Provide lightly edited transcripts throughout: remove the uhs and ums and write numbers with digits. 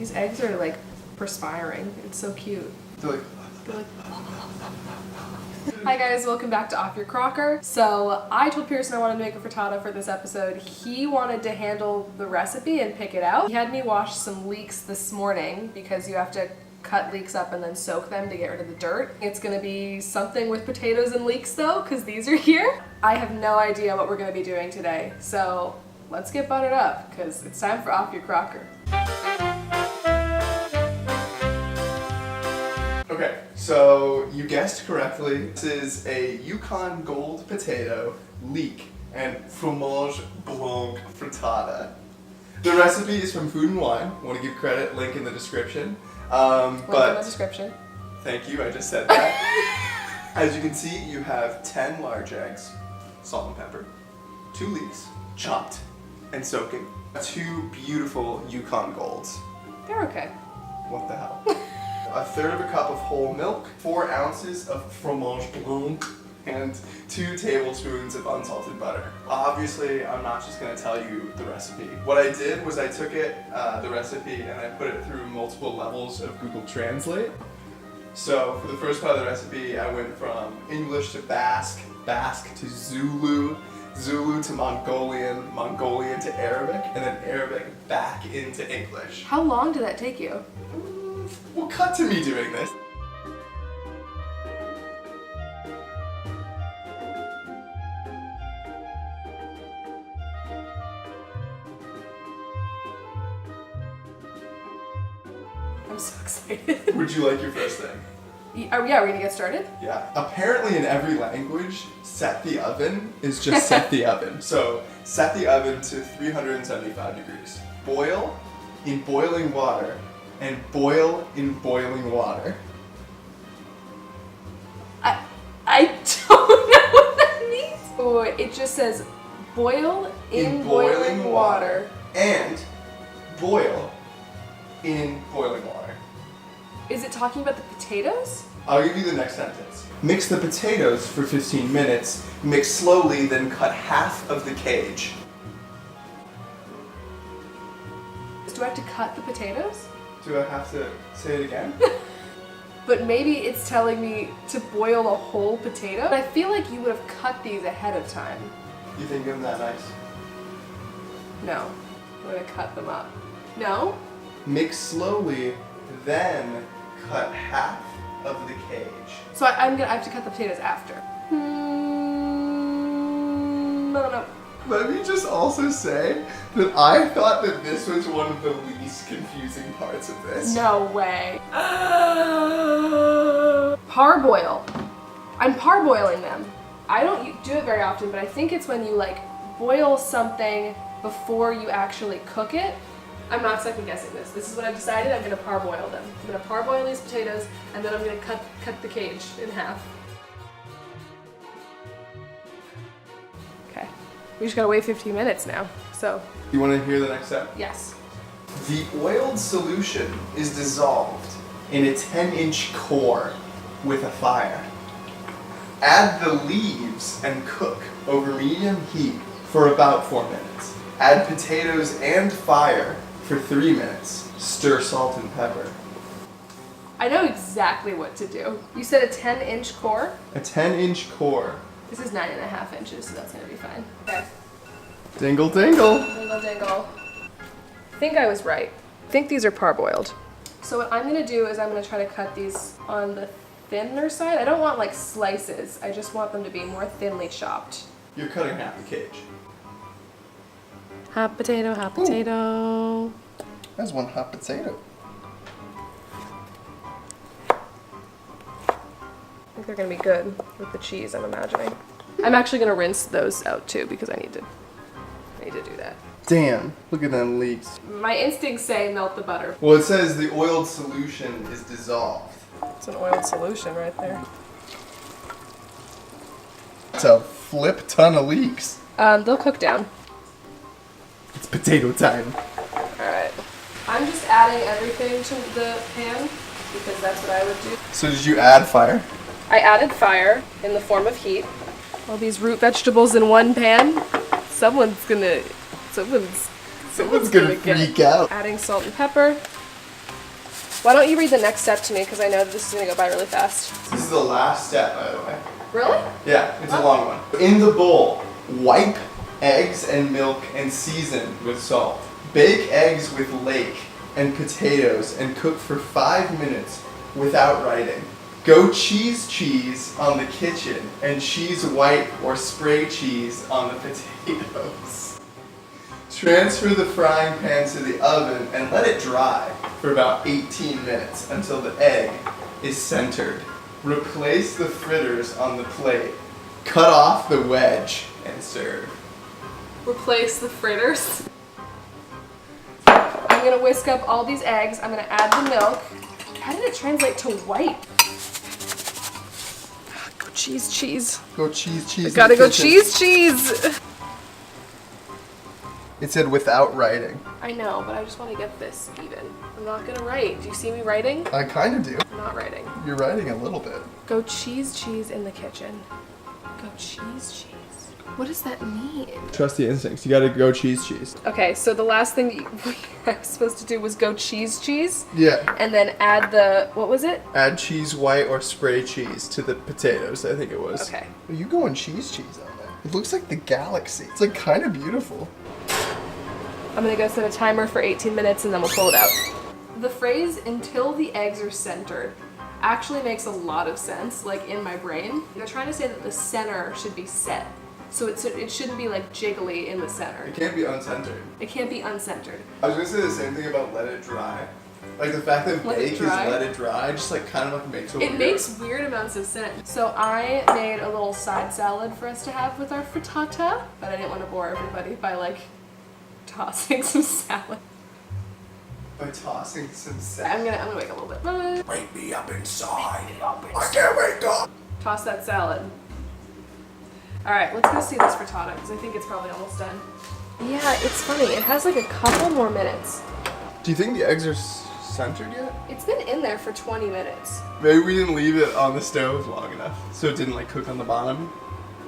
These eggs are like perspiring. It's so cute. They're like... Hi guys, welcome back to Off Your Crocker. So I told Pearson I wanted to make a frittata for this episode. He wanted to handle the recipe and pick it out. He had me wash some leeks this morning because you have to cut leeks up and then soak them to get rid of the dirt. It's gonna be something with potatoes and leeks though, because these are here. I have no idea what we're gonna be doing today. So let's get buttered up because it's time for Off Your Crocker. Okay, so you guessed correctly. This is a Yukon Gold potato, leek, and fromage blanc frittata. The recipe is from Food and Wine. I want to give credit, link in the description. Link in the description. Thank you, I just said that. As you can see, you have 10 large eggs, salt and pepper, 2 leeks, chopped and soaking, 2 beautiful Yukon Golds. They're okay. What the hell? A third of a cup of whole milk, 4 ounces of fromage blanc, and 2 tablespoons of unsalted butter. Obviously, I'm not just going to tell you the recipe. What I did was I took the recipe, and I put it through multiple levels of Google Translate. So for the first part of the recipe, I went from English to Basque, Basque to Zulu, Zulu to Mongolian, Mongolian to Arabic, and then Arabic back into English. How long did that take you? Well, cut to me doing this. I'm so excited. Would you like your first thing? Yeah, we're gonna get started? Yeah. Apparently in every language, set the oven is just set the oven. So, set the oven to 375 degrees. Boil in boiling water and boil in boiling water. I don't know what that means. Oh, it just says boil in boiling water. And boil in boiling water. Is it talking about the potatoes? I'll give you the next sentence. Mix the potatoes for 15 minutes. Mix slowly, then cut half of the cage. Do I have to cut the potatoes? Do I have to say it again? But maybe it's telling me to boil a whole potato. But I feel like you would have cut these ahead of time. You think I'm that nice? No. I'm gonna cut them up. No? Mix slowly, then cut half of the cage. So I have to cut the potatoes after. I don't know. Let me just also say that I thought that this was one of the least confusing parts of this. No way. Parboil. I'm parboiling them. I don't do it very often, but I think it's when you like boil something before you actually cook it. I'm not second guessing this. This is what I've decided. I'm gonna parboil them. I'm gonna parboil these potatoes, and then I'm gonna cut the cage in half. Okay. We just gotta wait 15 minutes now. So. You want to hear the next step? Yes. The oiled solution is dissolved in a 10-inch core with a fire. Add the leaves and cook over medium heat for about 4 minutes. Add potatoes and fire for 3 minutes. Stir salt and pepper. I know exactly what to do. You said a 10-inch core? A 10-inch core. This is 9.5 inches, so that's gonna be fine. Okay. Dingle dingle. Dingle dingle. I think I was right. I think these are parboiled. So what I'm gonna do is I'm gonna try to cut these on the thinner side. I don't want like slices. I just want them to be more thinly chopped. You're cutting half the cage. Hot potato, hot potato. That's one hot potato. I think they're gonna be good with the cheese, I'm imagining. I'm actually gonna rinse those out too because I need to do that. Damn, look at them leaks. My instincts say melt the butter. Well, it says the oiled solution is dissolved. It's an oiled solution right there. It's a flip ton of leeks. They'll cook down. It's potato time. Alright. I'm just adding everything to the pan because that's what I would do. So did you add fire? I added fire in the form of heat. All these root vegetables in one pan. Someone's gonna freak out. Adding salt and pepper. Why don't you read the next step to me, because I know that this is going to go by really fast. This is the last step, by the way. Really? Yeah, it's a long one. In the bowl, wipe eggs and milk and season with salt. Bake eggs with lake and potatoes and cook for 5 minutes without writing. Go cheese on the kitchen and cheese white or spray cheese on the potatoes. Transfer the frying pan to the oven and let it dry for about 18 minutes until the egg is centered. Replace the fritters on the plate. Cut off the wedge and serve. Replace the fritters. I'm gonna whisk up all these eggs. I'm gonna add the milk. How did it translate to white? Go cheese. Go cheese. Gotta go cheese. It said without writing. I know, but I just want to get this even. I'm not gonna write. Do you see me writing? I kind of do. I'm not writing. You're writing a little bit. Go cheese in the kitchen. Go cheese. What does that mean? Trust the instincts. You gotta go cheese. Okay, so the last thing I was supposed to do was go cheese. Yeah. And then add the, what was it? Add cheese white or spray cheese to the potatoes, I think it was. Okay. Are you going cheese on there? It looks like the galaxy. It's like kind of beautiful. I'm gonna go set a timer for 18 minutes and then we'll pull it out. The phrase, until the eggs are centered, actually makes a lot of sense, like in my brain. They're trying to say that the center should be set. So it shouldn't be like jiggly in the center. It can't be uncentered. It can't be uncentered. I was gonna say the same thing about let it dry. Like the fact that bake is let it dry just like kind of like makes it weird. It makes weird amounts of sense. So I made a little side salad for us to have with our frittata, but I didn't want to bore everybody by like tossing some salad. By tossing some salad. I'm gonna wake a little bit. Wake me up inside. I can't wake up. Toss that salad. All right, let's go see this frittata because I think it's probably almost done. Yeah, it's funny. It has like a couple more minutes. Do you think the eggs are centered yet? It's been in there for 20 minutes. Maybe we didn't leave it on the stove long enough, so it didn't like cook on the bottom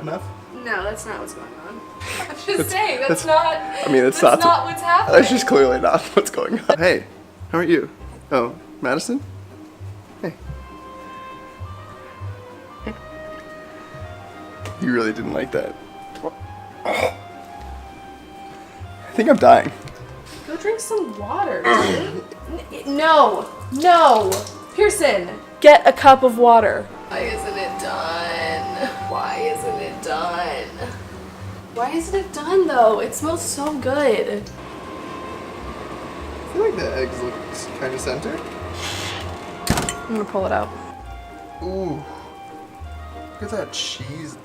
enough. No, that's not what's going on. I'm just saying, that's not. I mean, that's not what's happening. That's just clearly not what's going on. Hey, how are you? Oh, Madison? Hey. You really didn't like that. I think I'm dying. Go drink some water, dude. No. Pearson, get a cup of water. Why isn't it done? Why isn't it done though? It smells so good. I feel like the eggs look kind of centered. I'm gonna pull it out. Ooh. Look at that cheese.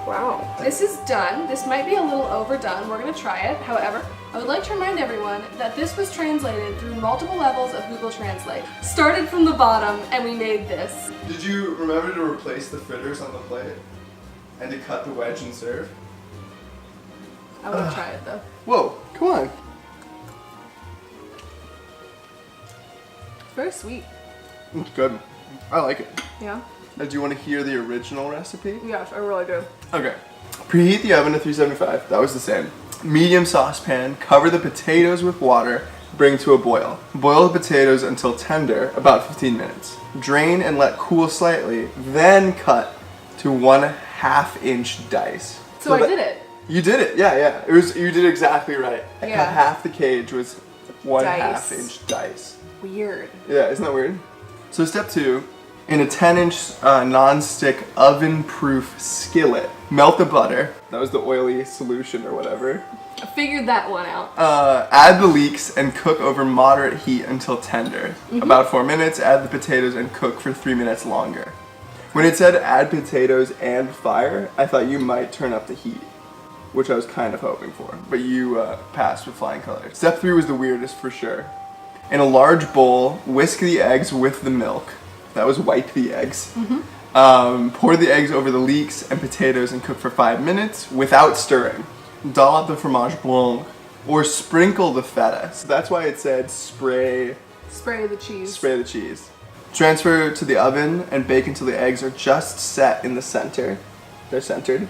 Wow. This is done. This might be a little overdone. We're gonna try it. However, I would like to remind everyone that this was translated through multiple levels of Google Translate. Started from the bottom and we made this. Did you remember to replace the fritters on the plate? And to cut the wedge and serve? I wanna try it though. Whoa, come on. It's very sweet. It's good. I like it. Yeah? Now, do you want to hear the original recipe? Yes, I really do. Okay. Preheat the oven to 375. That was the same. Medium saucepan, cover the potatoes with water, bring to a boil. Boil the potatoes until tender, about 15 minutes. Drain and let cool slightly, then cut to 1/2 inch dice. So I did it. You did it, yeah. You did exactly right. I cut half the cage was 1/2 inch dice. Weird. Yeah, isn't that weird? So step 2, in a 10-inch non-stick oven-proof skillet, melt the butter. That was the oily solution or whatever. I figured that one out. Add the leeks and cook over moderate heat until tender. About 4 minutes, add the potatoes and cook for 3 minutes longer. When it said add potatoes and fire, I thought you might turn up the heat, which I was kind of hoping for, but you passed with flying colors. Step 3 was the weirdest for sure. In a large bowl, whisk the eggs with the milk. That was wipe the eggs. Pour the eggs over the leeks and potatoes and cook for 5 minutes without stirring. Dollop the fromage blanc or sprinkle the feta. So that's why it said spray the cheese. Spray the cheese. Transfer to the oven and bake until the eggs are just set in the center. They're centered.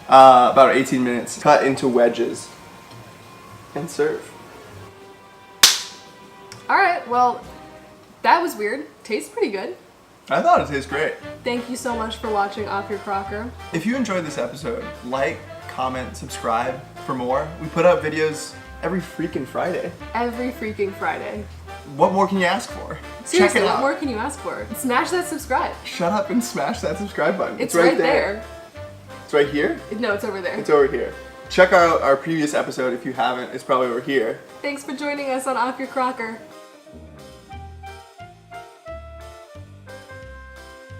About 18 minutes. Cut into wedges and serve. All right, well, that was weird. Tastes pretty good. I thought it tastes great. Thank you so much for watching Off Your Crocker. If you enjoyed this episode, like, comment, subscribe for more. We put out videos every freaking Friday. Every freaking Friday. What more can you ask for? Seriously, Check it what out. more can you ask for? Smash that subscribe. Shut up and smash that subscribe button. It's right there. It's right here? No, it's over there. It's over here. Check out our previous episode if you haven't. It's probably over here. Thanks for joining us on Off Your Crocker.